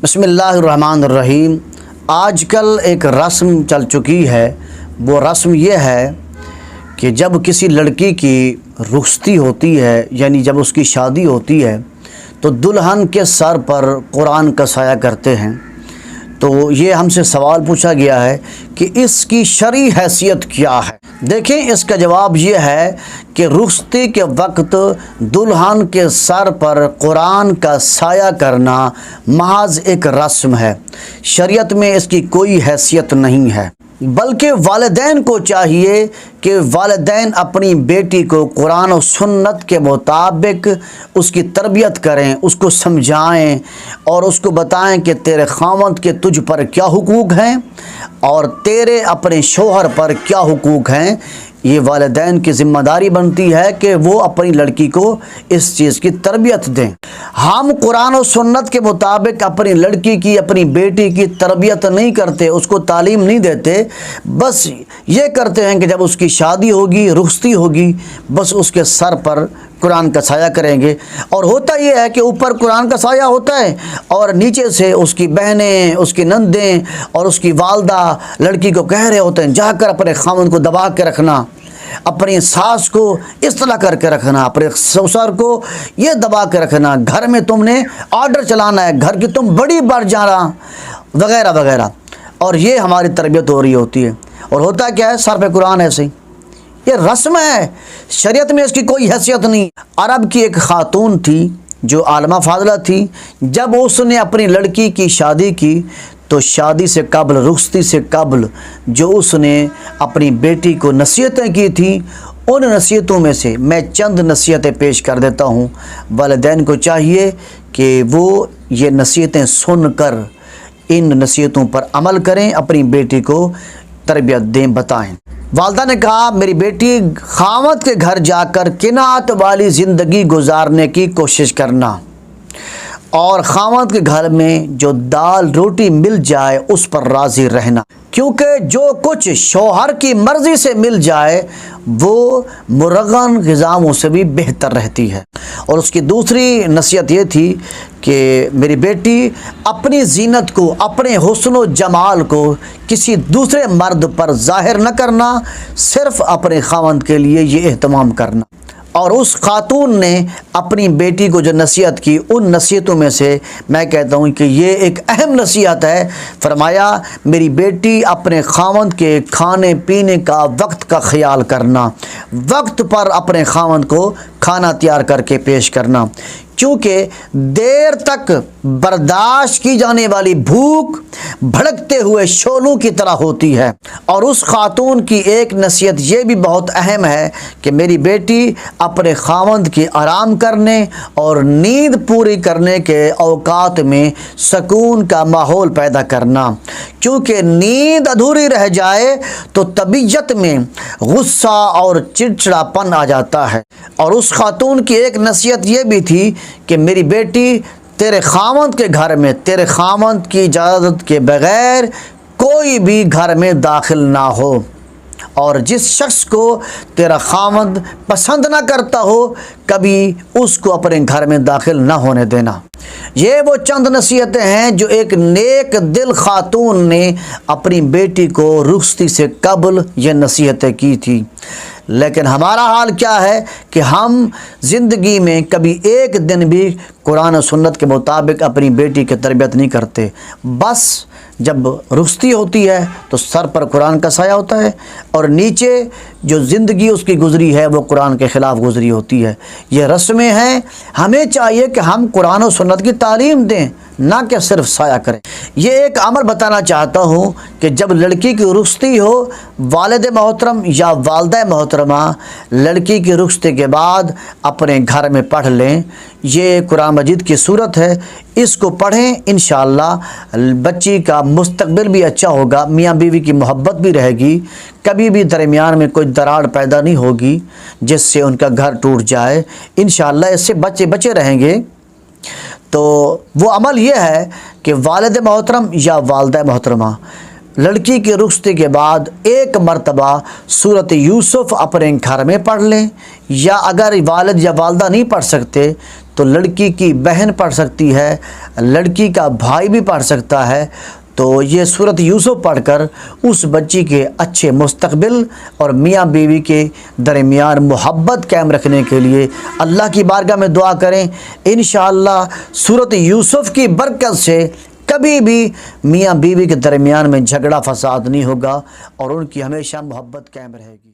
بسم اللہ الرحمن الرحیم۔ آج کل ایک رسم چل چکی ہے، وہ رسم یہ ہے کہ جب کسی لڑکی کی رخصتی ہوتی ہے، یعنی جب اس کی شادی ہوتی ہے، تو دلہن کے سر پر قرآن کا سایہ کرتے ہیں۔ تو یہ ہم سے سوال پوچھا گیا ہے کہ اس کی شرعی حیثیت کیا ہے؟ دیکھیں، اس کا جواب یہ ہے کہ رخصتی کے وقت دلہن کے سر پر قرآن کا سایہ کرنا محض ایک رسم ہے، شریعت میں اس کی کوئی حیثیت نہیں ہے۔ بلکہ والدین کو چاہیے کہ والدین اپنی بیٹی کو قرآن و سنت کے مطابق اس کی تربیت کریں، اس کو سمجھائیں اور اس کو بتائیں کہ تیرے خاوند کے تجھ پر کیا حقوق ہیں اور تیرے اپنے شوہر پر کیا حقوق ہیں۔ یہ والدین کی ذمہ داری بنتی ہے کہ وہ اپنی لڑکی کو اس چیز کی تربیت دیں۔ ہم قرآن و سنت کے مطابق اپنی لڑکی کی، اپنی بیٹی کی تربیت نہیں کرتے، اس کو تعلیم نہیں دیتے، بس یہ کرتے ہیں کہ جب اس کی شادی ہوگی، رخصتی ہوگی، بس اس کے سر پر قرآن کا سایہ کریں گے۔ اور ہوتا یہ ہے کہ اوپر قرآن کا سایہ ہوتا ہے اور نیچے سے اس کی بہنیں، اس کی نندیں اور اس کی والدہ لڑکی کو کہہ رہے ہوتے ہیں جا کر اپنے خاوند کو دبا کے رکھنا، اپنی ساس کو اس طرح کر کے رکھنا، اپنے سسر کو یہ دبا کے رکھنا، گھر میں تم نے آرڈر چلانا ہے، گھر کی تم بڑی بڑھ جانا، وغیرہ وغیرہ۔ اور یہ ہماری تربیت ہو رہی ہوتی ہے، اور ہوتا کیا ہے، سر پہ قرآن ایسے ہی، یہ رسم ہے، شریعت میں اس کی کوئی حیثیت نہیں۔ عرب کی ایک خاتون تھی جو عالمہ فاضلہ تھی، جب اس نے اپنی لڑکی کی شادی کی تو شادی سے قبل، رخصتی سے قبل جو اس نے اپنی بیٹی کو نصیحتیں کی تھیں، ان نصیحتوں میں سے میں چند نصیحتیں پیش کر دیتا ہوں۔ والدین کو چاہیے کہ وہ یہ نصیحتیں سن کر ان نصیحتوں پر عمل کریں، اپنی بیٹی کو تربیت دیں، بتائیں۔ والدہ نے کہا، میری بیٹی، خاوند کے گھر جا کر قناعت والی زندگی گزارنے کی کوشش کرنا، اور خاوند کے گھر میں جو دال روٹی مل جائے اس پر راضی رہنا، کیونکہ جو کچھ شوہر کی مرضی سے مل جائے وہ مرغن غذاؤں سے بھی بہتر رہتی ہے۔ اور اس کی دوسری نصیحت یہ تھی کہ میری بیٹی، اپنی زینت کو، اپنے حسن و جمال کو کسی دوسرے مرد پر ظاہر نہ کرنا، صرف اپنے خاوند کے لیے یہ اہتمام کرنا۔ اور اس خاتون نے اپنی بیٹی کو جو نصیحت کی، ان نصیحتوں میں سے میں کہتا ہوں کہ یہ ایک اہم نصیحت ہے۔ فرمایا، میری بیٹی، اپنے خاوند کے کھانے پینے کا وقت کا خیال کرنا، وقت پر اپنے خاوند کو کھانا تیار کر کے پیش کرنا، کیونکہ دیر تک برداشت کی جانے والی بھوک بھڑکتے ہوئے شعلوں کی طرح ہوتی ہے۔ اور اس خاتون کی ایک نصیحت یہ بھی بہت اہم ہے کہ میری بیٹی، اپنے خاوند کی آرام کرنے اور نیند پوری کرنے کے اوقات میں سکون کا ماحول پیدا کرنا، کیونکہ نیند ادھوری رہ جائے تو طبیعت میں غصہ اور چڑچڑاپن آ جاتا ہے۔ اور اس خاتون کی ایک نصیحت یہ بھی تھی کہ میری بیٹی، تیرے خاوند کے گھر میں تیرے خاوند کی اجازت کے بغیر کوئی بھی گھر میں داخل نہ ہو، اور جس شخص کو تیرا خاوند پسند نہ کرتا ہو، کبھی اس کو اپنے گھر میں داخل نہ ہونے دینا۔ یہ وہ چند نصیحتیں ہیں جو ایک نیک دل خاتون نے اپنی بیٹی کو رخصتی سے قبل یہ نصیحتیں کی تھی۔ لیکن ہمارا حال کیا ہے کہ ہم زندگی میں کبھی ایک دن بھی قرآن و سنت کے مطابق اپنی بیٹی کی تربیت نہیں کرتے۔ بس جب رخصتی ہوتی ہے تو سر پر قرآن کا سایہ ہوتا ہے، اور نیچے جو زندگی اس کی گزری ہے وہ قرآن کے خلاف گزری ہوتی ہے۔ یہ رسمیں ہیں، ہمیں چاہیے کہ ہم قرآن و سنت کی تعلیم دیں، نہ کہ صرف سایہ کریں۔ یہ ایک عمل بتانا چاہتا ہوں کہ جب لڑکی کی رخصتی ہو، والد محترم یا والدہ محترمہ لڑکی کی رخصتی کے بعد اپنے گھر میں پڑھ لیں۔ یہ قرآن مجید کی صورت ہے، اس کو پڑھیں، انشاءاللہ بچی کا مستقبل بھی اچھا ہوگا، میاں بیوی کی محبت بھی رہے گی، کبھی بھی درمیان میں کوئی دراڑ پیدا نہیں ہوگی جس سے ان کا گھر ٹوٹ جائے، انشاءاللہ اس سے بچے رہیں گے۔ تو وہ عمل یہ ہے کہ والد محترم یا والدہ محترمہ لڑکی کی رخصتی کے بعد ایک مرتبہ سورۃ یوسف اپنے گھر میں پڑھ لیں، یا اگر والد یا والدہ نہیں پڑھ سکتے تو لڑکی کی بہن پڑھ سکتی ہے، لڑکی کا بھائی بھی پڑھ سکتا ہے۔ تو یہ سورۃ یوسف پڑھ کر اس بچی کے اچھے مستقبل اور میاں بیوی کے درمیان محبت قائم رکھنے کے لیے اللہ کی بارگاہ میں دعا کریں۔ انشاءاللہ سورۃ یوسف کی برکت سے کبھی بھی میاں بیوی کے درمیان میں جھگڑا فساد نہیں ہوگا اور ان کی ہمیشہ محبت قائم رہے گی۔